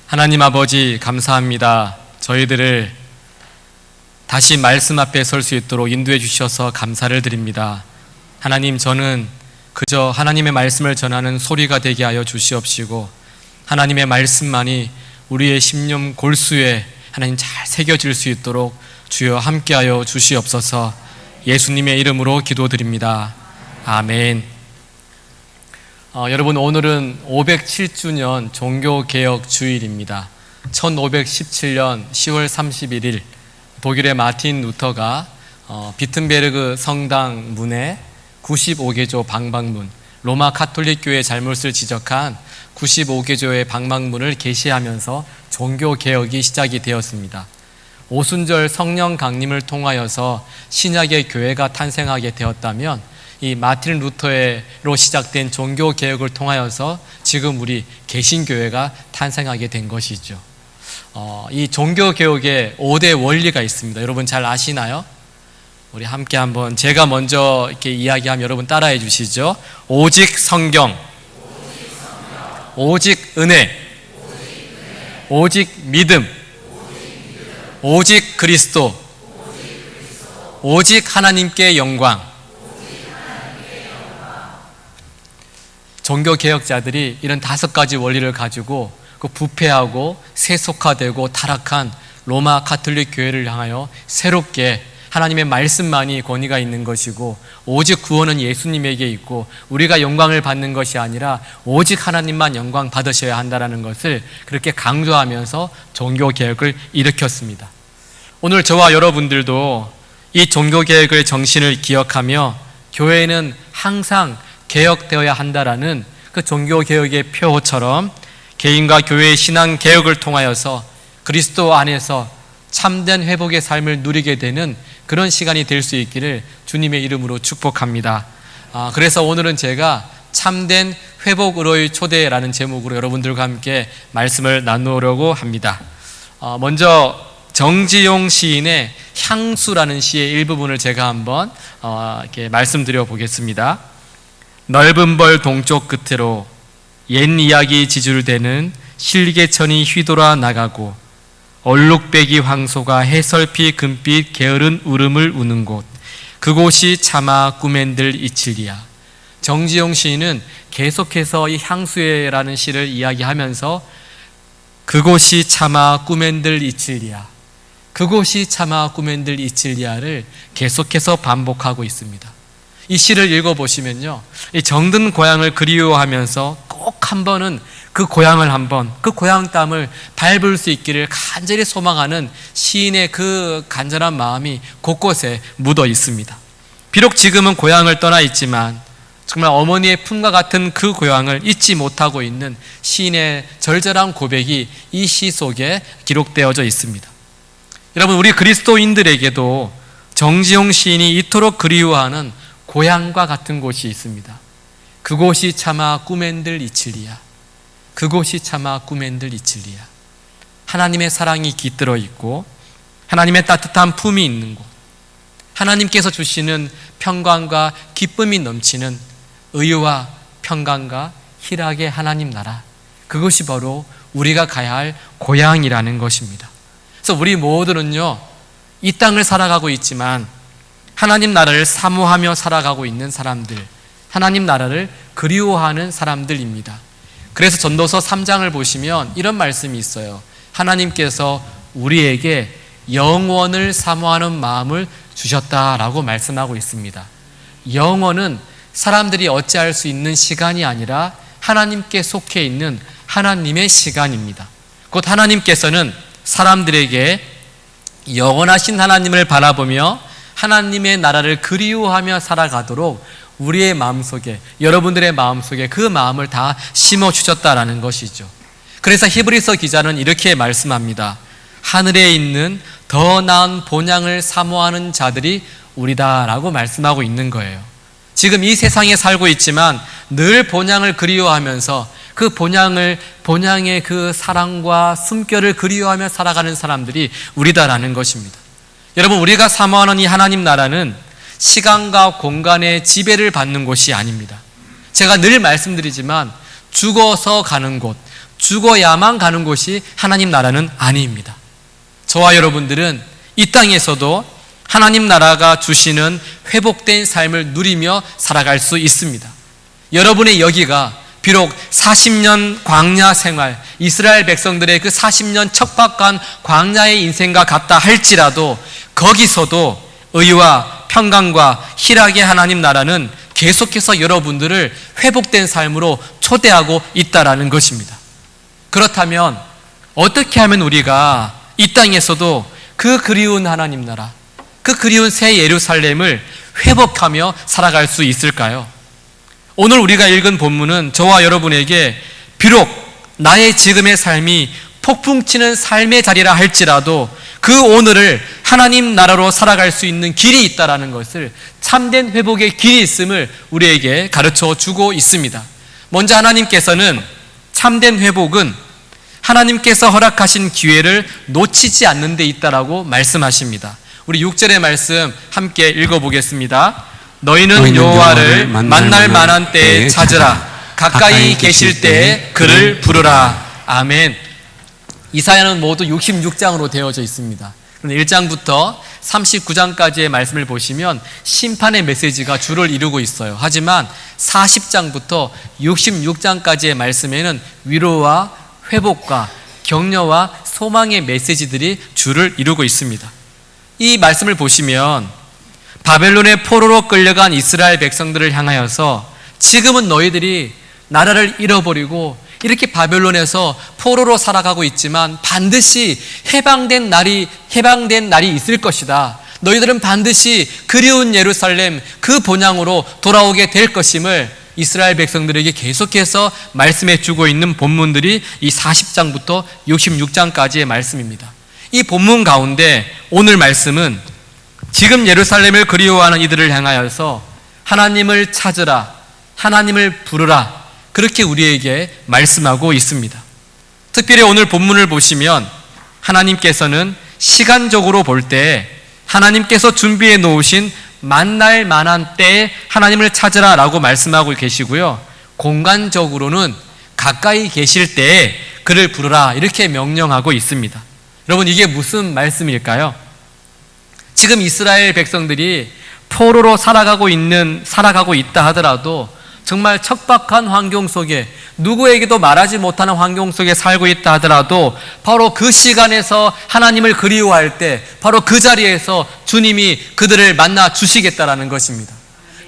하나님 아버지 감사합니다. 저희들을 다시 말씀 앞에 설 수 있도록 인도해 주셔서 감사를 드립니다. 하나님, 저는 그저 하나님의 말씀을 전하는 소리가 되게 하여 주시옵시고 하나님의 말씀만이 우리의 심령 골수에 하나님 잘 새겨질 수 있도록 주여 함께하여 주시옵소서. 예수님의 이름으로 기도드립니다. 아멘. 여러분, 오늘은 507주년 종교개혁 주일입니다. 1517년 10월 31일 독일의 마틴 루터가 비튼베르그 성당 문에 95개조 방방문, 로마 카톨릭 교회의 잘못을 지적한 95개조의 방방문을 게시하면서 종교개혁이 시작이 되었습니다. 오순절 성령 강림을 통하여서 신약의 교회가 탄생하게 되었다면 이 마틴 루터로 시작된 종교개혁을 통하여서 지금 우리 개신교회가 탄생하게 된 것이죠. 이 종교개혁에 5대 원리가 있습니다. 여러분 잘 아시나요? 우리 함께 한번 제가 먼저 이렇게 이야기하면 여러분 따라해 주시죠. 오직 성경, 오직 은혜, 오직 믿음, 오직 그리스도, 오직 하나님께 영광. 종교개혁자들이 이런 5가지 원리를 가지고 그 부패하고 세속화되고 타락한 로마 카톨릭 교회를 향하여 새롭게 하나님의 말씀만이 권위가 있는 것이고 오직 구원은 예수님에게 있고 우리가 영광을 받는 것이 아니라 오직 하나님만 영광 받으셔야 한다는 것을 그렇게 강조하면서 종교개혁을 일으켰습니다. 오늘 저와 여러분들도 이 종교개혁의 정신을 기억하며 교회는 항상 개혁되어야 한다라는 그 종교개혁의 표처럼 개인과 교회의 신앙개혁을 통하여서 그리스도 안에서 참된 회복의 삶을 누리게 되는 그런 시간이 될 수 있기를 주님의 이름으로 축복합니다. 그래서 오늘은 제가 참된 회복으로의 초대라는 제목으로 여러분들과 함께 말씀을 나누려고 합니다. 먼저 정지용 시인의 향수라는 시의 일부분을 제가 한번 이렇게 말씀드려 보겠습니다. 넓은 벌 동쪽 끝으로 옛 이야기 지줄대는 실개천이 휘돌아 나가고 얼룩배기 황소가 해설피 금빛 게으른 울음을 우는 곳, 그곳이 차마 꿈엔들 이칠이야. 정지용 시인은 계속해서 이 향수회라는 시를 이야기하면서 그곳이 차마 꿈엔들 이칠이야, 그곳이 차마 꿈엔들 이칠이야를 계속해서 반복하고 있습니다. 이 시를 읽어보시면요, 이 정든 고향을 그리워하면서 꼭 한 번은 그 고향을 한번, 그 고향 땅을 밟을 수 있기를 간절히 소망하는 시인의 그 간절한 마음이 곳곳에 묻어 있습니다. 비록 지금은 고향을 떠나 있지만 정말 어머니의 품과 같은 그 고향을 잊지 못하고 있는 시인의 절절한 고백이 이 시 속에 기록되어져 있습니다. 여러분, 우리 그리스도인들에게도 정지용 시인이 이토록 그리워하는 고향과 같은 곳이 있습니다. 그곳이 차마 꿈엔들 이칠리야. 그곳이 차마 꿈엔들 이칠리야. 하나님의 사랑이 깃들어 있고 하나님의 따뜻한 품이 있는 곳, 하나님께서 주시는 평강과 기쁨이 넘치는 의와 평강과 희락의 하나님 나라, 그것이 바로 우리가 가야 할 고향이라는 것입니다. 그래서 우리 모두는요, 이 땅을 살아가고 있지만 하나님 나라를 사모하며 살아가고 있는 사람들, 하나님 나라를 그리워하는 사람들입니다. 그래서 전도서 3장을 보시면 이런 말씀이 있어요. 하나님께서 우리에게 영원을 사모하는 마음을 주셨다라고 말씀하고 있습니다. 영원은 사람들이 어찌할 수 있는 시간이 아니라 하나님께 속해 있는 하나님의 시간입니다. 곧 하나님께서는 사람들에게 영원하신 하나님을 바라보며 하나님의 나라를 그리워하며 살아가도록 우리의 마음속에, 여러분들의 마음속에 그 마음을 다 심어주셨다라는 것이죠. 그래서 히브리서 기자는 이렇게 말씀합니다. 하늘에 있는 더 나은 본향을 사모하는 자들이 우리다라고 말씀하고 있는 거예요. 지금 이 세상에 살고 있지만 늘 본향을 그리워하면서 그 본향의 그 사랑과 숨결을 그리워하며 살아가는 사람들이 우리다라는 것입니다. 여러분, 우리가 사모하는 이 하나님 나라는 시간과 공간의 지배를 받는 곳이 아닙니다. 제가 늘 말씀드리지만 죽어서 가는 곳, 죽어야만 가는 곳이 하나님 나라는 아닙니다. 저와 여러분들은 이 땅에서도 하나님 나라가 주시는 회복된 삶을 누리며 살아갈 수 있습니다. 여러분의 여기가 비록 40년 광야 생활, 이스라엘 백성들의 그 40년 척박한 광야의 인생과 같다 할지라도 거기서도 의와 평강과 희락의 하나님 나라는 계속해서 여러분들을 회복된 삶으로 초대하고 있다라는 것입니다. 그렇다면 어떻게 하면 우리가 이 땅에서도 그 그리운 하나님 나라, 그 그리운 새 예루살렘을 회복하며 살아갈 수 있을까요? 오늘 우리가 읽은 본문은 저와 여러분에게 비록 나의 지금의 삶이 폭풍치는 삶의 자리라 할지라도 그 오늘을 하나님 나라로 살아갈 수 있는 길이 있다라는 것을, 참된 회복의 길이 있음을 우리에게 가르쳐 주고 있습니다. 먼저 하나님께서는 참된 회복은 하나님께서 허락하신 기회를 놓치지 않는 데 있다라고 말씀하십니다. 우리 6절의 말씀 함께 읽어보겠습니다. 너희는 여호와를 만날 만한 때에 찾으라. 가까이 계실 때에 그를 부르라. 아멘. 이사야는 모두 66장으로 되어져 있습니다. 1장부터 39장까지의 말씀을 보시면 심판의 메시지가 주를 이루고 있어요. 하지만 40장부터 66장까지의 말씀에는 위로와 회복과 격려와 소망의 메시지들이 주를 이루고 있습니다. 이 말씀을 보시면 바벨론의 포로로 끌려간 이스라엘 백성들을 향하여서 지금은 너희들이 나라를 잃어버리고 이렇게 바벨론에서 포로로 살아가고 있지만 반드시 해방된 날이 있을 것이다. 너희들은 반드시 그리운 예루살렘 그 본향으로 돌아오게 될 것임을 이스라엘 백성들에게 계속해서 말씀해 주고 있는 본문들이 이 40장부터 66장까지의 말씀입니다. 이 본문 가운데 오늘 말씀은 지금 예루살렘을 그리워하는 이들을 향하여서 하나님을 찾으라, 하나님을 부르라, 그렇게 우리에게 말씀하고 있습니다. 특별히 오늘 본문을 보시면 하나님께서는 시간적으로 볼 때 하나님께서 준비해 놓으신 만날 만한 때에 하나님을 찾으라 라고 말씀하고 계시고요, 공간적으로는 가까이 계실 때에 그를 부르라 이렇게 명령하고 있습니다. 여러분, 이게 무슨 말씀일까요? 지금 이스라엘 백성들이 포로로 살아가고 있다 하더라도 정말 척박한 환경 속에, 누구에게도 말하지 못하는 환경 속에 살고 있다 하더라도 바로 그 시간에서 하나님을 그리워할 때 바로 그 자리에서 주님이 그들을 만나 주시겠다라는 것입니다.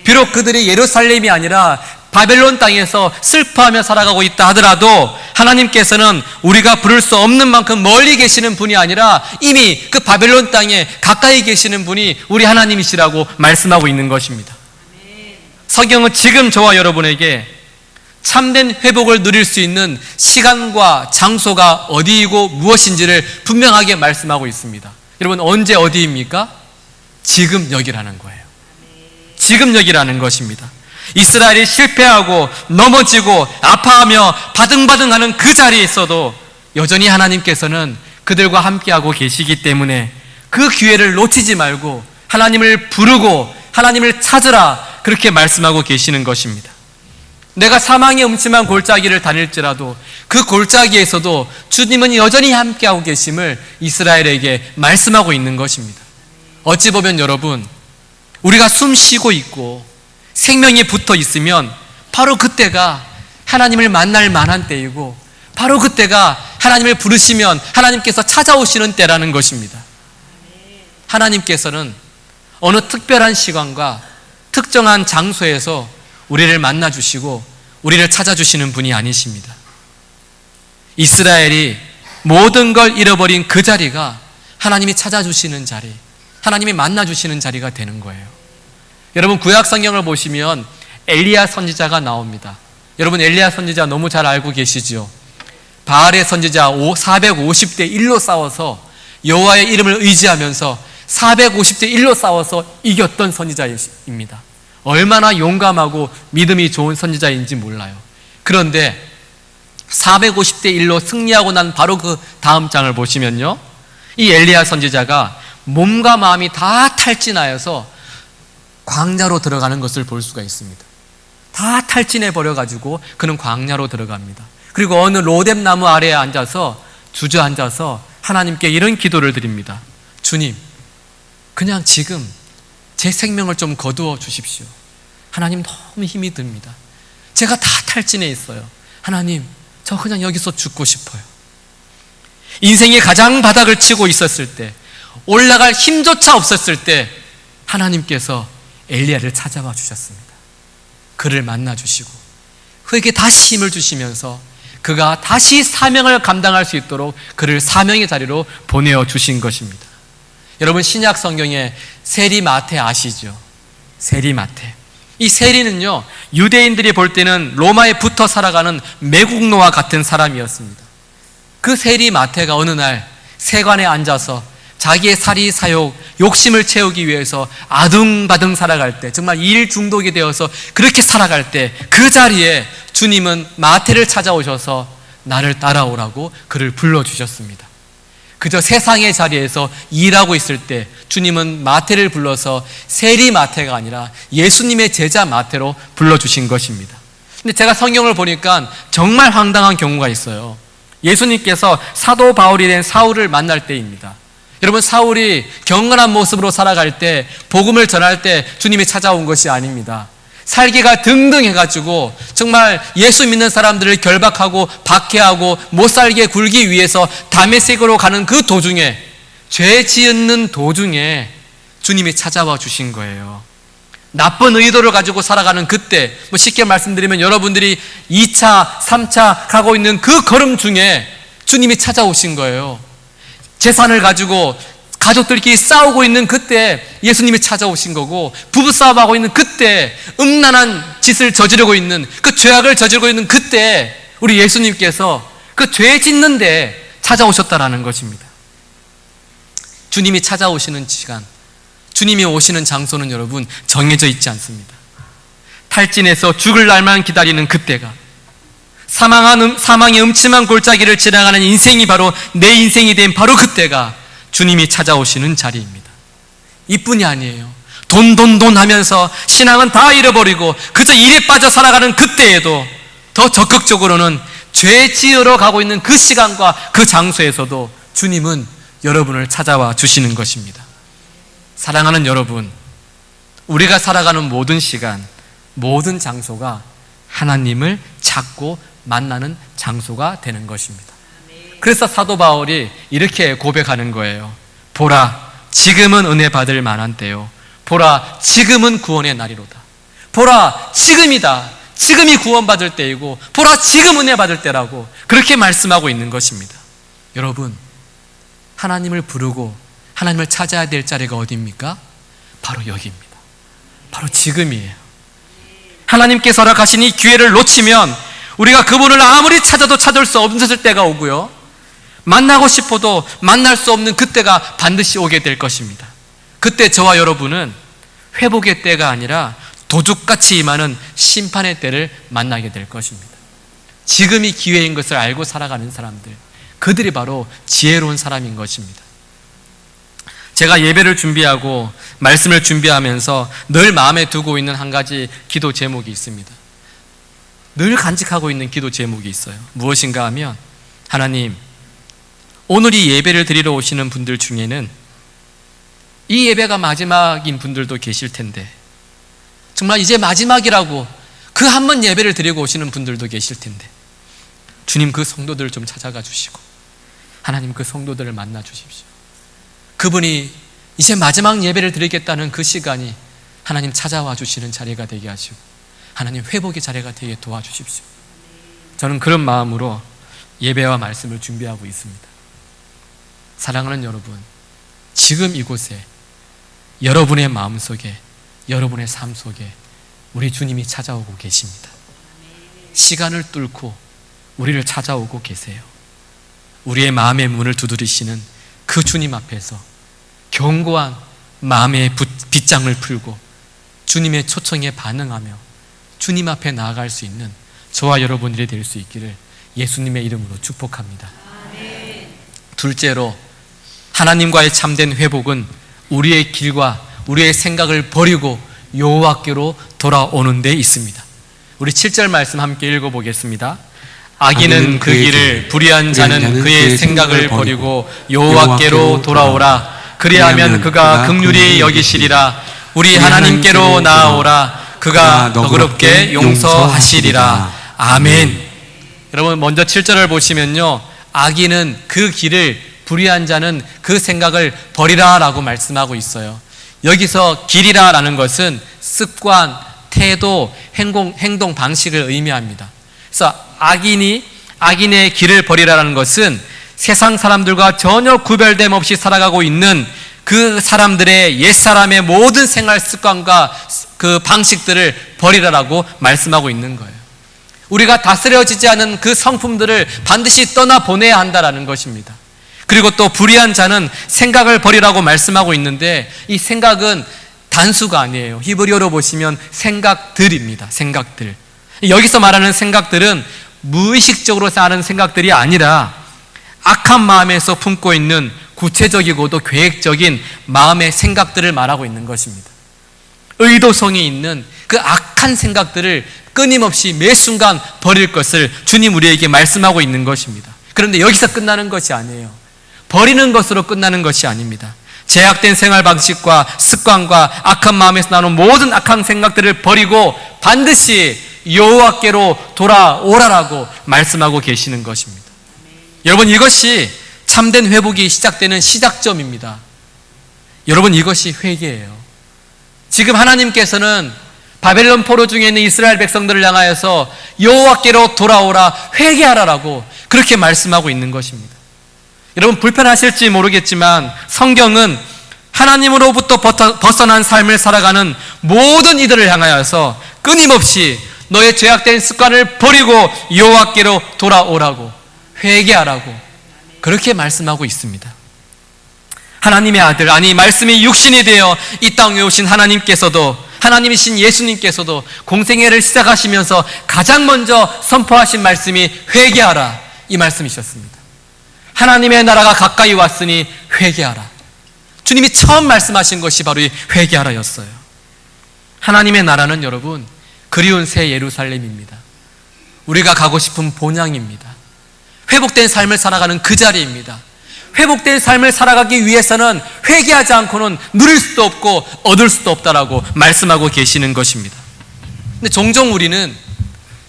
비록 그들이 예루살렘이 아니라 바벨론 땅에서 슬퍼하며 살아가고 있다 하더라도 하나님께서는 우리가 부를 수 없는 만큼 멀리 계시는 분이 아니라 이미 그 바벨론 땅에 가까이 계시는 분이 우리 하나님이시라고 말씀하고 있는 것입니다. 성경은 지금 저와 여러분에게 참된 회복을 누릴 수 있는 시간과 장소가 어디이고 무엇인지를 분명하게 말씀하고 있습니다. 여러분, 언제 어디입니까? 지금 여기라는 거예요. 지금 여기라는 것입니다. 이스라엘이 실패하고 넘어지고 아파하며 바등바등하는 그 자리에 있어도 여전히 하나님께서는 그들과 함께하고 계시기 때문에 그 기회를 놓치지 말고 하나님을 부르고 하나님을 찾으라, 그렇게 말씀하고 계시는 것입니다. 내가 사망의 음침한 골짜기를 다닐지라도 그 골짜기에서도 주님은 여전히 함께하고 계심을 이스라엘에게 말씀하고 있는 것입니다. 어찌 보면 여러분, 우리가 숨 쉬고 있고 생명이 붙어 있으면 바로 그때가 하나님을 만날 만한 때이고 바로 그때가 하나님을 부르시면 하나님께서 찾아오시는 때라는 것입니다. 하나님께서는 어느 특별한 시간과 특정한 장소에서 우리를 만나주시고 우리를 찾아주시는 분이 아니십니다. 이스라엘이 모든 걸 잃어버린 그 자리가 하나님이 찾아주시는 자리, 하나님이 만나주시는 자리가 되는 거예요. 여러분, 구약 성경을 보시면 엘리야 선지자가 나옵니다. 여러분, 엘리야 선지자 너무 잘 알고 계시죠? 바알의 선지자 450대 1로 싸워서 여호와의 이름을 의지하면서 450대 1로 싸워서 이겼던 선지자입니다. 얼마나 용감하고 믿음이 좋은 선지자인지 몰라요. 그런데 450대 1로 승리하고 난 바로 그 다음 장을 보시면요, 이 엘리야 선지자가 몸과 마음이 다 탈진하여서 광야로 들어가는 것을 볼 수가 있습니다. 다 탈진해 버려가지고 그는 광야로 들어갑니다. 그리고 어느 로뎀 나무 아래에 앉아서 주저앉아서 하나님께 이런 기도를 드립니다. 주님, 그냥 지금 제 생명을 좀 거두어 주십시오. 하나님, 너무 힘이 듭니다. 제가 다 탈진해 있어요. 하나님, 저 그냥 여기서 죽고 싶어요. 인생의 가장 바닥을 치고 있었을 때, 올라갈 힘조차 없었을 때 하나님께서 엘리야를 찾아와 주셨습니다. 그를 만나 주시고 그에게 다시 힘을 주시면서 그가 다시 사명을 감당할 수 있도록 그를 사명의 자리로 보내어 주신 것입니다. 여러분, 신약 성경에 세리마테 아시죠? 세리마테. 이 세리는요, 유대인들이 볼 때는 로마에 붙어 살아가는 매국노와 같은 사람이었습니다. 그 세리마테가 어느 날 세관에 앉아서 자기의 사리 사욕, 욕심을 채우기 위해서 아둥바둥 살아갈 때, 정말 일 중독이 되어서 그렇게 살아갈 때 그 자리에 주님은 마테를 찾아오셔서 나를 따라오라고 그를 불러주셨습니다. 그저 세상의 자리에서 일하고 있을 때 주님은 마테를 불러서 세리 마테가 아니라 예수님의 제자 마테로 불러주신 것입니다. 근데 제가 성경을 보니까 정말 황당한 경우가 있어요. 예수님께서 사도 바울이 된 사울을 만날 때입니다. 여러분, 사울이 경건한 모습으로 살아갈 때, 복음을 전할 때 주님이 찾아온 것이 아닙니다. 살기가 등등해가지고 정말 예수 믿는 사람들을 결박하고 박해하고 못 살게 굴기 위해서 다메섹으로 가는 그 도중에, 죄 지은 도중에 주님이 찾아와 주신 거예요. 나쁜 의도를 가지고 살아가는 그때, 쉽게 말씀드리면 여러분들이 2차, 3차 가고 있는 그 걸음 중에 주님이 찾아오신 거예요. 재산을 가지고 가족들끼리 싸우고 있는 그때 예수님이 찾아오신 거고, 부부싸움하고 있는 그때, 음란한 짓을 저지르고 있는 그 죄악을 저지르고 있는 그때 우리 예수님께서 그 죄 짓는데 찾아오셨다라는 것입니다. 주님이 찾아오시는 시간, 주님이 오시는 장소는 여러분 정해져 있지 않습니다. 탈진해서 죽을 날만 기다리는 그때가, 사망의 음침한 골짜기를 지나가는 인생이 바로 내 인생이 된 바로 그때가 주님이 찾아오시는 자리입니다. 이뿐이 아니에요. 돈 하면서 신앙은 다 잃어버리고 그저 일에 빠져 살아가는 그때에도 더 적극적으로는 죄 지으러 가고 있는 그 시간과 그 장소에서도 주님은 여러분을 찾아와 주시는 것입니다. 사랑하는 여러분, 우리가 살아가는 모든 시간, 모든 장소가 하나님을 찾고 만나는 장소가 되는 것입니다. 그래서 사도 바울이 이렇게 고백하는 거예요. 보라, 지금은 은혜 받을 만한 때요. 보라, 지금은 구원의 날이로다. 보라, 지금이다. 지금이 구원받을 때이고, 보라, 지금 은혜 받을 때라고 그렇게 말씀하고 있는 것입니다. 여러분, 하나님을 부르고 하나님을 찾아야 될 자리가 어디입니까? 바로 여기입니다. 바로 지금이에요. 하나님께서 허락하신 이 기회를 놓치면 우리가 그분을 아무리 찾아도 찾을 수 없을 때가 오고요, 만나고 싶어도 만날 수 없는 그때가 반드시 오게 될 것입니다. 그때 저와 여러분은 회복의 때가 아니라 도둑같이 임하는 심판의 때를 만나게 될 것입니다. 지금이 기회인 것을 알고 살아가는 사람들, 그들이 바로 지혜로운 사람인 것입니다. 제가 예배를 준비하고 말씀을 준비하면서 늘 마음에 두고 있는 한 가지 기도 제목이 있습니다. 늘 간직하고 있는 기도 제목이 있어요. 무엇인가 하면, 하나님, 오늘 이 예배를 드리러 오시는 분들 중에는 이 예배가 마지막인 분들도 계실 텐데, 정말 이제 마지막이라고 그 한 번 예배를 드리고 오시는 분들도 계실 텐데, 주님, 그 성도들을 좀 찾아가 주시고 하나님, 그 성도들을 만나 주십시오. 그분이 이제 마지막 예배를 드리겠다는 그 시간이 하나님 찾아와 주시는 자리가 되게 하시고 하나님 회복의 자리가 되게 도와주십시오. 저는 그런 마음으로 예배와 말씀을 준비하고 있습니다. 사랑하는 여러분, 지금 이곳에 여러분의 마음속에, 여러분의 삶 속에 우리 주님이 찾아오고 계십니다. 시간을 뚫고 우리를 찾아오고 계세요. 우리의 마음의 문을 두드리시는 그 주님 앞에서 견고한 마음의 빗장을 풀고 주님의 초청에 반응하며 주님 앞에 나아갈 수 있는 저와 여러분들이 될 수 있기를 예수님의 이름으로 축복합니다. 둘째로, 하나님과의 참된 회복은 우리의 길과 우리의 생각을 버리고 여호와께로 돌아오는 데 있습니다. 우리 7절 말씀 함께 읽어보겠습니다. 악인은 그 길을, 불의한 자는 그의 생각을 버리고 여호와께로 돌아오라. 그리하면 그가 긍휼히 여기시리라. 우리 하나님께로 나아오라. 그가 너그럽게 용서하시리라. 아멘. 여러분, 먼저 7절을 보시면요, 악인은 그 길을, 불의한 자는 그 생각을 버리라 라고 말씀하고 있어요. 여기서 길이라 라는 것은 습관, 태도, 행동 방식을 의미합니다. 그래서 악인의 길을 버리라는 것은 세상 사람들과 전혀 구별됨 없이 살아가고 있는 그 사람들의 옛사람의 모든 생활 습관과 그 방식들을 버리라라고 말씀하고 있는 거예요. 우리가 다스려지지 않은 그 성품들을 반드시 떠나보내야 한다라는 것입니다. 그리고 또 불의한 자는 생각을 버리라고 말씀하고 있는데, 이 생각은 단수가 아니에요. 히브리어로 보시면 생각들입니다. 생각들. 여기서 말하는 생각들은 무의식적으로 사는 생각들이 아니라 악한 마음에서 품고 있는 구체적이고도 계획적인 마음의 생각들을 말하고 있는 것입니다. 의도성이 있는 그 악한 생각들을 끊임없이 매 순간 버릴 것을 주님 우리에게 말씀하고 있는 것입니다. 그런데 여기서 끝나는 것이 아니에요. 버리는 것으로 끝나는 것이 아닙니다. 제약된 생활 방식과 습관과 악한 마음에서 나오는 모든 악한 생각들을 버리고 반드시 여호와께로 돌아오라라고 말씀하고 계시는 것입니다. 여러분, 이것이 참된 회복이 시작되는 시작점입니다. 여러분, 이것이 회개예요. 지금 하나님께서는 바벨론 포로 중에 있는 이스라엘 백성들을 향하여서 여호와께로 돌아오라, 회개하라라고 그렇게 말씀하고 있는 것입니다. 여러분, 불편하실지 모르겠지만 성경은 하나님으로부터 벗어난 삶을 살아가는 모든 이들을 향하여서 끊임없이 너의 죄악된 습관을 버리고 여호와께로 돌아오라고, 회개하라고 그렇게 말씀하고 있습니다. 하나님의 아들, 아니 말씀이 육신이 되어 이 땅에 오신 하나님께서도, 하나님이신 예수님께서도 공생애를 시작하시면서 가장 먼저 선포하신 말씀이 회개하라, 이 말씀이셨습니다. 하나님의 나라가 가까이 왔으니 회개하라. 주님이 처음 말씀하신 것이 바로 이 회개하라였어요. 하나님의 나라는 여러분, 그리운 새 예루살렘입니다. 우리가 가고 싶은 본향입니다. 회복된 삶을 살아가는 그 자리입니다. 회복된 삶을 살아가기 위해서는 회개하지 않고는 누릴 수도 없고 얻을 수도 없다라고 말씀하고 계시는 것입니다. 근데 종종 우리는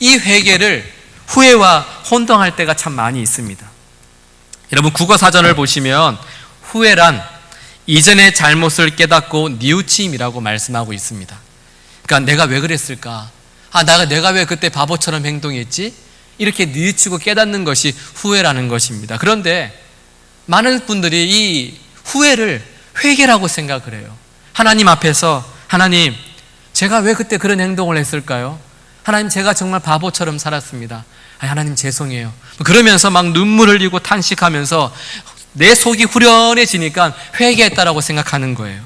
이 회개를 후회와 혼동할 때가 참 많이 있습니다. 여러분, 국어사전을 보시면 후회란 이전의 잘못을 깨닫고 뉘우침이라고 말씀하고 있습니다. 그러니까 내가 왜 그랬을까? 내가 왜 그때 바보처럼 행동했지? 이렇게 뉘우치고 깨닫는 것이 후회라는 것입니다. 그런데 많은 분들이 이 후회를 회개라고 생각을 해요. 하나님 앞에서, 하나님, 제가 왜 그때 그런 행동을 했을까요? 하나님, 제가 정말 바보처럼 살았습니다. 하나님 죄송해요. 그러면서 막 눈물을 흘리고 탄식하면서 내 속이 후련해지니까 회개했다라고 생각하는 거예요.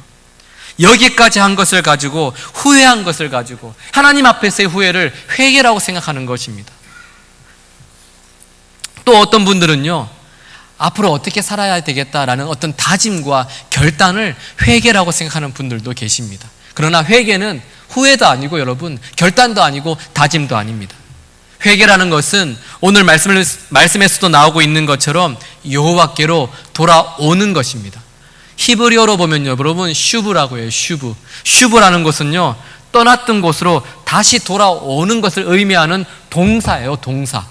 여기까지 한 것을 가지고, 후회한 것을 가지고 하나님 앞에서의 후회를 회개라고 생각하는 것입니다. 또 어떤 분들은요, 앞으로 어떻게 살아야 되겠다라는 어떤 다짐과 결단을 회개라고 생각하는 분들도 계십니다. 그러나 회개는 후회도 아니고 여러분, 결단도 아니고 다짐도 아닙니다. 회개라는 것은 오늘 말씀에서도 나오고 있는 것처럼 여호와께로 돌아오는 것입니다. 히브리어로 보면요, 여러분, 슈브라고 해요. 슈브라는 것은요, 떠났던 곳으로 다시 돌아오는 것을 의미하는 동사예요. 동사.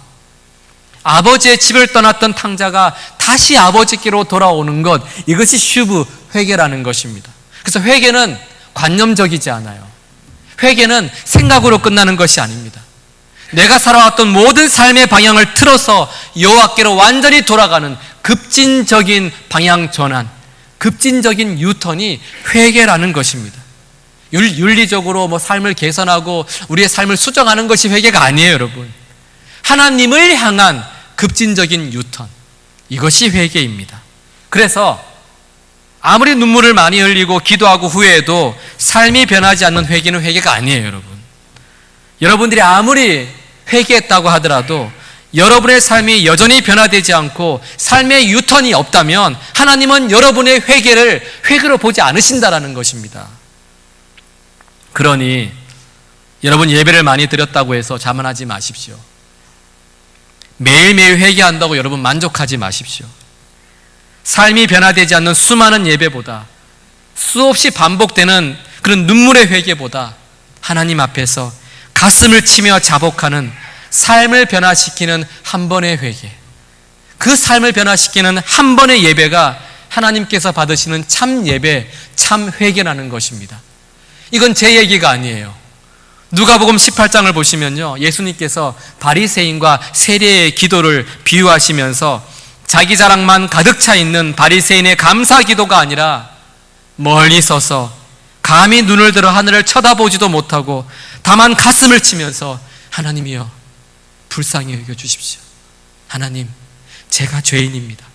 아버지의 집을 떠났던 탕자가 다시 아버지께로 돌아오는 것, 이것이 슈브, 회개라는 것입니다. 그래서 회개는 관념적이지 않아요. 회개는 생각으로 끝나는 것이 아닙니다. 내가 살아왔던 모든 삶의 방향을 틀어서 여호와께로 완전히 돌아가는 급진적인 방향 전환, 급진적인 유턴이 회개라는 것입니다. 윤리적으로 삶을 개선하고 우리의 삶을 수정하는 것이 회개가 아니에요, 여러분. 하나님을 향한 급진적인 유턴, 이것이 회개입니다. 그래서 아무리 눈물을 많이 흘리고 기도하고 후회해도 삶이 변하지 않는 회개는 회개가 아니에요, 여러분. 여러분들이 아무리 회개했다고 하더라도 여러분의 삶이 여전히 변화되지 않고 삶의 유턴이 없다면 하나님은 여러분의 회개를 회개로 보지 않으신다라는 것입니다. 그러니 여러분, 예배를 많이 드렸다고 해서 자만하지 마십시오. 매일매일 회개한다고 여러분 만족하지 마십시오. 삶이 변화되지 않는 수많은 예배보다, 수없이 반복되는 그런 눈물의 회개보다 하나님 앞에서 가슴을 치며 자복하는 삶을 변화시키는 한 번의 회개, 그 삶을 변화시키는 한 번의 예배가 하나님께서 받으시는 참 예배, 참 회개라는 것입니다. 이건 제 얘기가 아니에요. 누가복음 18장을 보시면요, 예수님께서 바리새인과 세리의 기도를 비유하시면서 자기 자랑만 가득 차 있는 바리새인의 감사 기도가 아니라 멀리 서서 감히 눈을 들어 하늘을 쳐다보지도 못하고 다만 가슴을 치면서 하나님이여 불쌍히 여겨주십시오. 하나님, 제가 죄인입니다.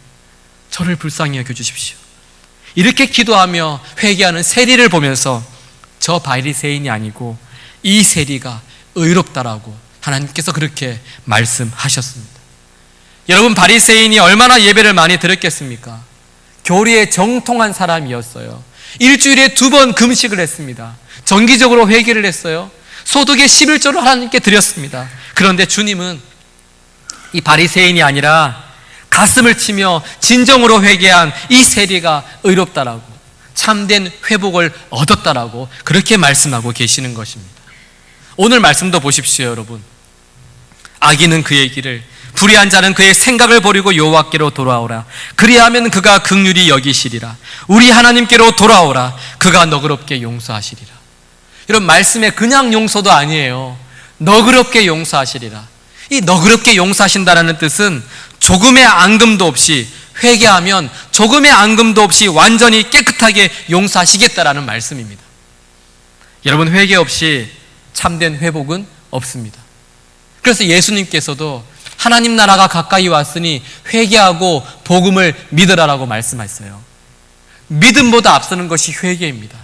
저를 불쌍히 여겨주십시오. 이렇게 기도하며 회개하는 세리를 보면서 저 바리새인이 아니고 이 세리가 의롭다라고 하나님께서 그렇게 말씀하셨습니다. 여러분, 바리새인이 얼마나 예배를 많이 드렸겠습니까? 교리에 정통한 사람이었어요. 일주일에 2번 금식을 했습니다. 정기적으로 회개를 했어요. 소득의 11조를 하나님께 드렸습니다. 그런데 주님은 이 바리새인이 아니라 가슴을 치며 진정으로 회개한 이 세리가 의롭다라고, 참된 회복을 얻었다라고 그렇게 말씀하고 계시는 것입니다. 오늘 말씀도 보십시오, 여러분. 악인은 그의 길을, 불의한 자는 그의 생각을 버리고 여호와께로 돌아오라. 그리하면 그가 긍휼히 여기시리라. 우리 하나님께로 돌아오라. 그가 너그럽게 용서하시리라. 이런 말씀에 그냥 용서도 아니에요. 너그럽게 용서하시리라. 이 너그럽게 용서하신다는 뜻은 조금의 앙금도 없이, 회개하면 조금의 앙금도 없이 완전히 깨끗하게 용서하시겠다라는 말씀입니다. 여러분, 회개 없이 참된 회복은 없습니다. 그래서 예수님께서도 하나님 나라가 가까이 왔으니 회개하고 복음을 믿으라라고 말씀하셨어요. 믿음보다 앞서는 것이 회개입니다.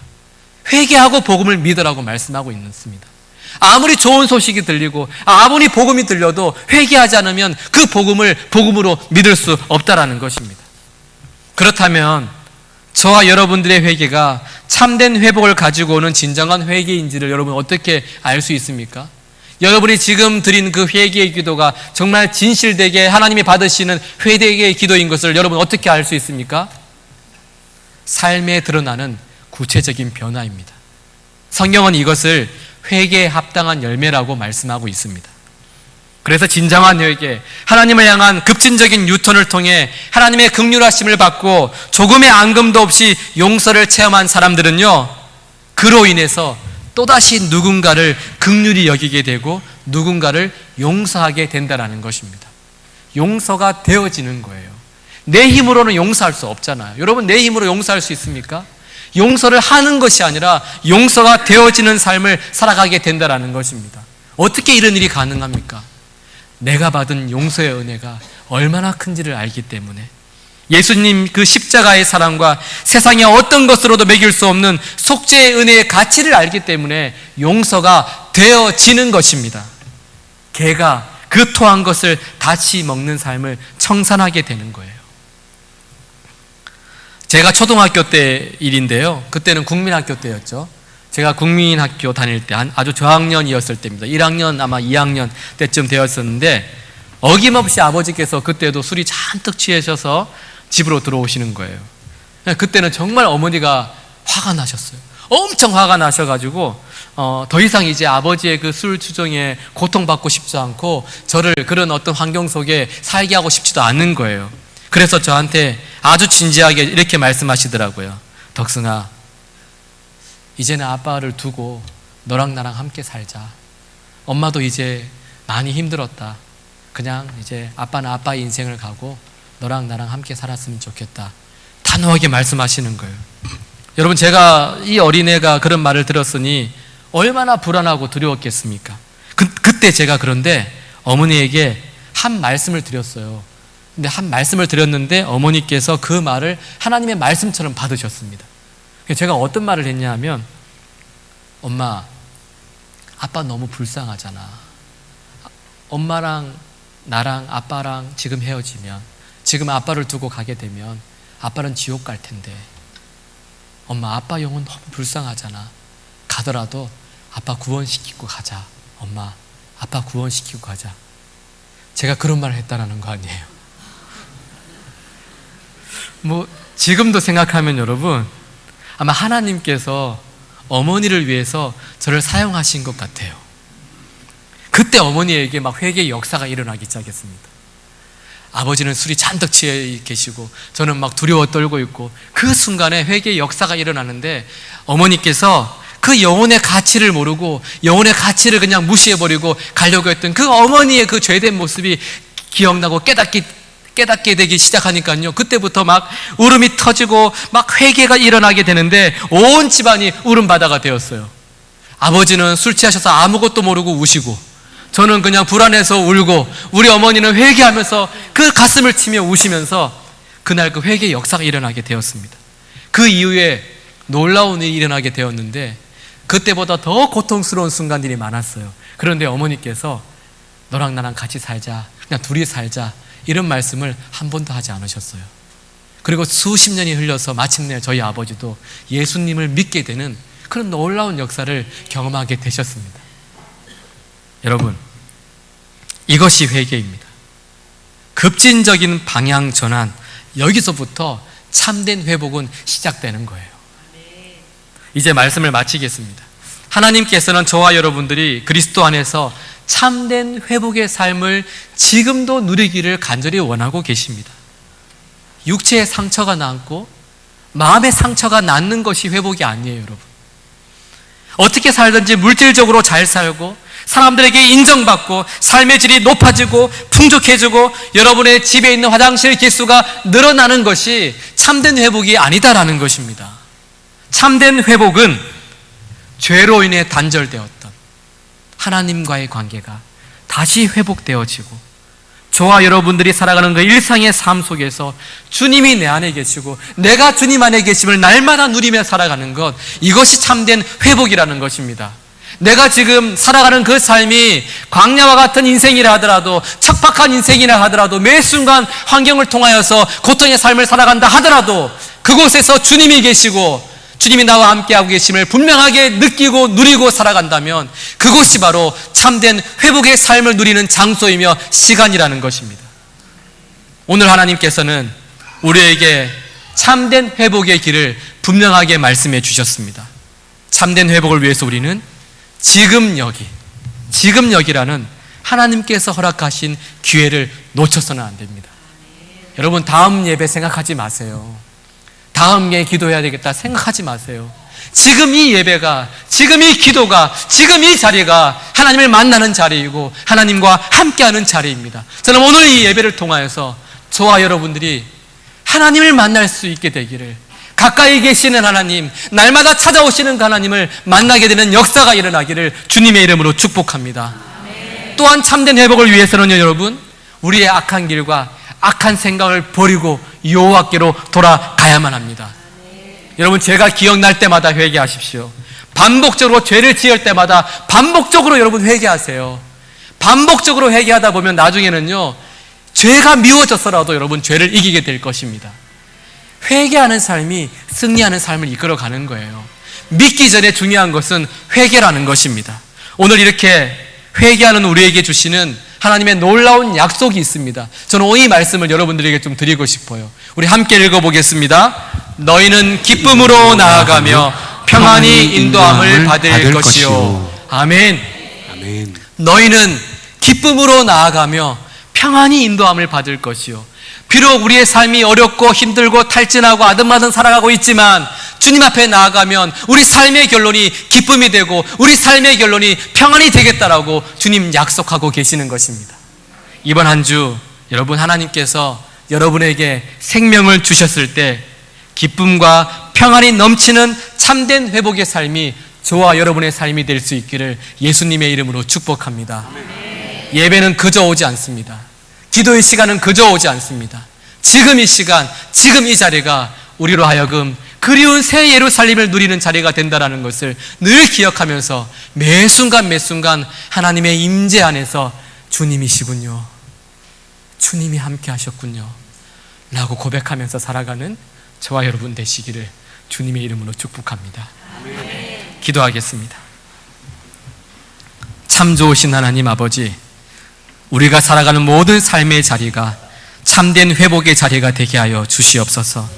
회개하고 복음을 믿으라고 말씀하고 있습니다. 아무리 좋은 소식이 들리고 아무리 복음이 들려도 회개하지 않으면 그 복음을 복음으로 믿을 수 없다라는 것입니다. 그렇다면 저와 여러분들의 회개가 참된 회복을 가지고 오는 진정한 회개인지를 여러분 어떻게 알 수 있습니까? 여러분이 지금 드린 그 회개의 기도가 정말 진실되게 하나님이 받으시는 회개의 기도인 것을 여러분 어떻게 알 수 있습니까? 삶에 드러나는 구체적인 변화입니다. 성경은 이것을 회개에 합당한 열매라고 말씀하고 있습니다. 그래서 진정한 회개, 하나님을 향한 급진적인 유턴을 통해 하나님의 긍휼하심을 받고 조금의 앙금도 없이 용서를 체험한 사람들은요, 그로 인해서 또다시 누군가를 긍휼히 여기게 되고 누군가를 용서하게 된다는 것입니다. 용서가 되어지는 거예요. 내 힘으로는 용서할 수 없잖아요. 여러분, 내 힘으로 용서할 수 있습니까? 용서를 하는 것이 아니라 용서가 되어지는 삶을 살아가게 된다는 것입니다. 어떻게 이런 일이 가능합니까? 내가 받은 용서의 은혜가 얼마나 큰지를 알기 때문에, 예수님 그 십자가의 사랑과 세상의 어떤 것으로도 매길 수 없는 속죄의 은혜의 가치를 알기 때문에 용서가 되어지는 것입니다. 개가 그 토한 것을 다시 먹는 삶을 청산하게 되는 거예요. 제가 초등학교 때 일인데요, 그때는 국민학교 때였죠. 제가 국민학교 다닐 때 아주 저학년이었을 때입니다. 1학년 아마 2학년 때쯤 되었었는데, 어김없이 아버지께서 그때도 술이 잔뜩 취하셔서 집으로 들어오시는 거예요. 그때는 정말 어머니가 화가 나셨어요. 엄청 화가 나셔가지고 더 이상 이제 아버지의 그 술 추정에 고통받고 싶지 않고 저를 그런 어떤 환경 속에 살게 하고 싶지도 않은 거예요. 그래서 저한테 아주 진지하게 이렇게 말씀하시더라고요. 덕승아, 이제는 아빠를 두고 너랑 나랑 함께 살자. 엄마도 이제 많이 힘들었다. 그냥 이제 아빠는 아빠의 인생을 가고 너랑 나랑 함께 살았으면 좋겠다. 단호하게 말씀하시는 거예요. 여러분, 제가 이 어린애가 그런 말을 들었으니 얼마나 불안하고 두려웠겠습니까? 그때 제가 그런데 어머니에게 한 말씀을 드렸어요. 근데 한 말씀을 드렸는데 어머니께서 그 말을 하나님의 말씀처럼 받으셨습니다. 제가 어떤 말을 했냐 하면, 엄마, 아빠 너무 불쌍하잖아. 엄마랑 나랑 아빠랑 지금 헤어지면, 지금 아빠를 두고 가게 되면 아빠는 지옥 갈 텐데, 엄마, 아빠 영혼 너무 불쌍하잖아. 가더라도 아빠 구원시키고 가자. 엄마, 아빠 구원시키고 가자. 제가 그런 말을 했다라는 거 아니에요. 지금도 생각하면 여러분, 아마 하나님께서 어머니를 위해서 저를 사용하신 것 같아요. 그때 어머니에게 막 회개의 역사가 일어나기 시작했습니다. 아버지는 술이 잔뜩 취해 계시고 저는 막 두려워 떨고 있고, 그 순간에 회개의 역사가 일어나는데 어머니께서 그 영혼의 가치를 모르고 영혼의 가치를 그냥 무시해버리고 가려고 했던 그 어머니의 그 죄된 모습이 기억나고 깨닫게 되기 시작하니까요, 그때부터 막 울음이 터지고 막 회개가 일어나게 되는데 온 집안이 울음바다가 되었어요. 아버지는 술 취하셔서 아무것도 모르고 우시고, 저는 그냥 불안해서 울고, 우리 어머니는 회개하면서 그 가슴을 치며 우시면서 그날 그 회개의 역사가 일어나게 되었습니다. 그 이후에 놀라운 일이 일어나게 되었는데 그때보다 더 고통스러운 순간들이 많았어요. 그런데 어머니께서 너랑 나랑 같이 살자, 그냥 둘이 살자, 이런 말씀을 한 번도 하지 않으셨어요. 그리고 수십 년이 흘러서 마침내 저희 아버지도 예수님을 믿게 되는 그런 놀라운 역사를 경험하게 되셨습니다. 여러분, 이것이 회개입니다. 급진적인 방향 전환, 여기서부터 참된 회복은 시작되는 거예요. 이제 말씀을 마치겠습니다. 하나님께서는 저와 여러분들이 그리스도 안에서 참된 회복의 삶을 지금도 누리기를 간절히 원하고 계십니다. 육체의 상처가 남고 마음의 상처가 낫는 것이 회복이 아니에요, 여러분. 어떻게 살든지 물질적으로 잘 살고 사람들에게 인정받고 삶의 질이 높아지고 풍족해지고 여러분의 집에 있는 화장실 개수가 늘어나는 것이 참된 회복이 아니다라는 것입니다. 참된 회복은 죄로 인해 단절되었던 하나님과의 관계가 다시 회복되어지고, 저와 여러분들이 살아가는 그 일상의 삶 속에서 주님이 내 안에 계시고 내가 주님 안에 계심을 날마다 누리며 살아가는 것, 이것이 참된 회복이라는 것입니다. 내가 지금 살아가는 그 삶이 광야와 같은 인생이라 하더라도, 척박한 인생이라 하더라도, 매 순간 환경을 통하여서 고통의 삶을 살아간다 하더라도 그곳에서 주님이 계시고 주님이 나와 함께하고 계심을 분명하게 느끼고 누리고 살아간다면 그곳이 바로 참된 회복의 삶을 누리는 장소이며 시간이라는 것입니다. 오늘 하나님께서는 우리에게 참된 회복의 길을 분명하게 말씀해 주셨습니다. 참된 회복을 위해서 우리는 지금 여기라는 하나님께서 허락하신 기회를 놓쳐서는 안 됩니다. 여러분, 다음 예배 생각하지 마세요. 다음에 기도해야 되겠다 생각하지 마세요. 지금 이 예배가, 지금 이 기도가, 지금 이 자리가 하나님을 만나는 자리이고 하나님과 함께하는 자리입니다. 저는 오늘 이 예배를 통하여서 저와 여러분들이 하나님을 만날 수 있게 되기를, 가까이 계시는 하나님, 날마다 찾아오시는 그 하나님을 만나게 되는 역사가 일어나기를 주님의 이름으로 축복합니다. 또한 참된 회복을 위해서는요, 여러분, 우리의 악한 길과 악한 생각을 버리고 여호와께로 돌아가야만 합니다. 여러분, 죄가 기억날 때마다 회개하십시오. 반복적으로 죄를 지을 때마다 반복적으로 여러분 회개하세요. 반복적으로 회개하다 보면 나중에는요, 죄가 미워졌어라도 여러분 죄를 이기게 될 것입니다. 회개하는 삶이 승리하는 삶을 이끌어가는 거예요. 믿기 전에 중요한 것은 회개라는 것입니다. 오늘 이렇게 회개하는 우리에게 주시는 하나님의 놀라운 약속이 있습니다. 저는 오늘 이 말씀을 여러분들에게 좀 드리고 싶어요. 우리 함께 읽어보겠습니다. 너희는 기쁨으로 나아가며 평안히 인도함을 받을 것이요. 아멘. 아멘. 너희는 기쁨으로 나아가며 평안히 인도함을 받을 것이요. 비록 우리의 삶이 어렵고 힘들고 탈진하고 아등바등 살아가고 있지만 주님 앞에 나아가면 우리 삶의 결론이 기쁨이 되고 우리 삶의 결론이 평안이 되겠다라고 주님 약속하고 계시는 것입니다. 이번 한 주 여러분, 하나님께서 여러분에게 생명을 주셨을 때 기쁨과 평안이 넘치는 참된 회복의 삶이 저와 여러분의 삶이 될 수 있기를 예수님의 이름으로 축복합니다. 예배는 그저 오지 않습니다. 기도의 시간은 그저 오지 않습니다. 지금 이 시간, 지금 이 자리가 우리로 하여금 그리운 새 예루살렘을 누리는 자리가 된다는 것을 늘 기억하면서 매 순간 매 순간 하나님의 임재 안에서 주님이시군요, 주님이 함께 하셨군요 라고 고백하면서 살아가는 저와 여러분 되시기를 주님의 이름으로 축복합니다. 기도하겠습니다. 참 좋으신 하나님 아버지, 우리가 살아가는 모든 삶의 자리가 참된 회복의 자리가 되게 하여 주시옵소서.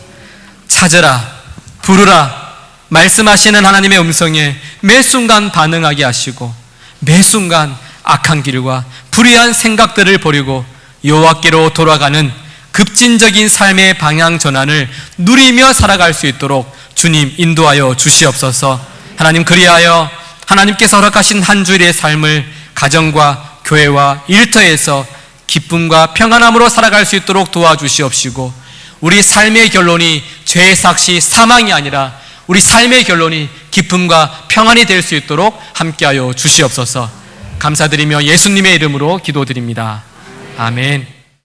찾으라, 부르라, 말씀하시는 하나님의 음성에 매 순간 반응하게 하시고 매 순간 악한 길과 불의한 생각들을 버리고 여호와께로 돌아가는 급진적인 삶의 방향 전환을 누리며 살아갈 수 있도록 주님 인도하여 주시옵소서. 하나님, 그리하여 하나님께서 허락하신 한 주일의 삶을 가정과 교회와 일터에서 기쁨과 평안함으로 살아갈 수 있도록 도와주시옵시고, 우리 삶의 결론이 죄의 삭시 사망이 아니라 우리 삶의 결론이 기쁨과 평안이 될 수 있도록 함께하여 주시옵소서. 감사드리며 예수님의 이름으로 기도드립니다. 아멘.